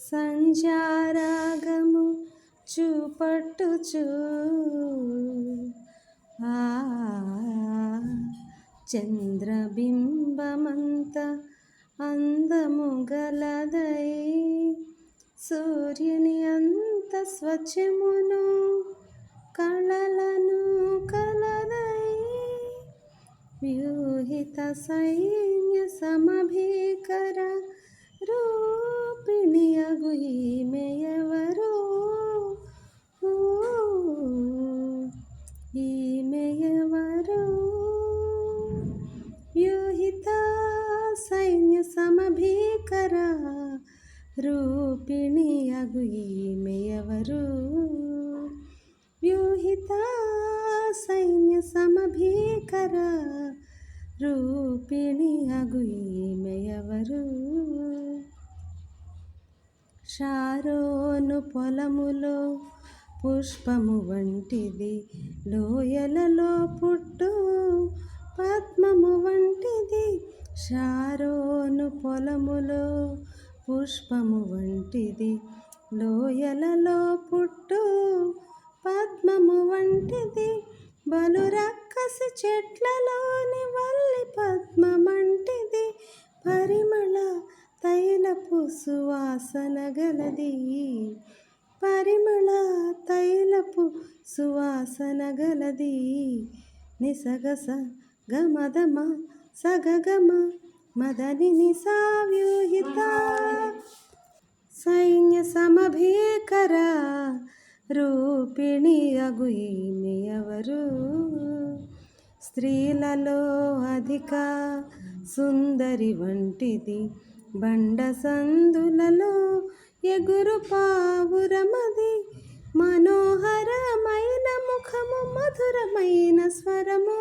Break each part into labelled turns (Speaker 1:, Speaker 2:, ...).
Speaker 1: సంధ్యారాగము చూపట్టుచు ఆ చంద్రబింబమంత అందము గలదై సూర్యుని అంత స్వచ్ఛమును కళలను కలదై వ్యూహిత సైన్య సమభీకర రూపిణియగు ఈమెయెవరో ఈమెయెవరో వ్యూహిత సైన్య సమభీకర రూపిణియగు ఈమెయెవరు వ్యూహిత సైన్య సమభీకర రూపిణియగు ఈమెయెవరు షారోను పొలములో పుష్పము వంటిది లోయలలో పుట్టు పద్మము వంటిది షారోను పొలములో పుష్పము వంటిది లోయలలో పుట్టు పద్మము వంటిది బలు రక్కసి చెట్లలోని వల్లి పద్మమంటిది పరిమళ తైలపు సువాసన గలది పరిమళ తైలపు సువాసన గలది నిసగస గమదమ సగగమ మదని నిసావ్యూహిత సైన్య సమభీకర రూపిణియగు ఈమెయెవరు స్త్రీలలో అధిక సుందరి వంటిది బండ సందులలో ఎగురు పావురమది మనోహరమైన ముఖము మధురమైన స్వరము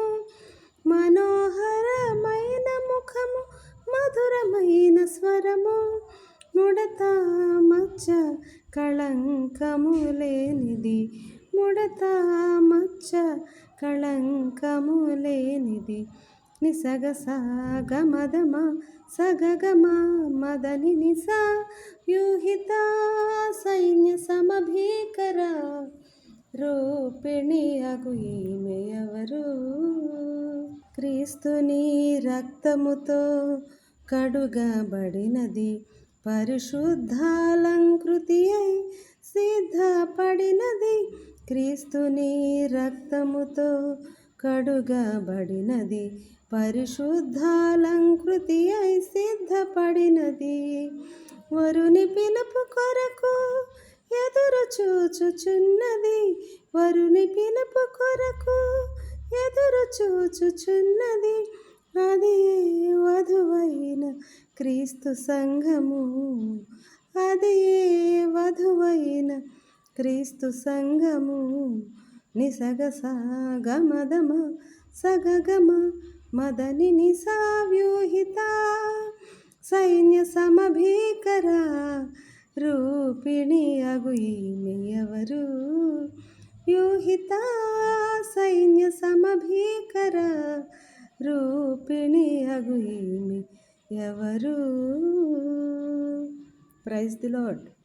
Speaker 1: మనోహరమైన ముఖము మధురమైన స్వరము ముడత మచ్చ కళంకము లేనిది ముడత మచ్చ కళంకము లేనిది నిసగస గమదమ సగగమ మదని నిసా వ్యూహిత సైన్య సమభీకర రూపిణియగు ఈమెయెవరు క్రీస్తుని రక్తముతో కడుగబడినది పరిశుద్ధాలంకృతి అయి సిద్ధపడినది క్రీస్తుని రక్తముతో కడుగబడినది పరిశుద్ధాలంకృతి అయి సిద్ధపడినది వరుని పిలుపు కొరకు ఎదురు చూచుచున్నది వరుని పిలుపు కొరకు ఎదురు చూచుచున్నది అది వధువైన క్రీస్తు సంఘము అది వధువైన క్రీస్తు సంఘము నిసగస గమదమ సగగమ మదని నిసావ్యూహిత సైన్య సమభీకర రూపిణియగు ఈమెయెవరు వ్యూహిత సైన్య సమభీకర రూపిణియగు ఈమెయెవరు ప్రైజ్ ది లార్డ్.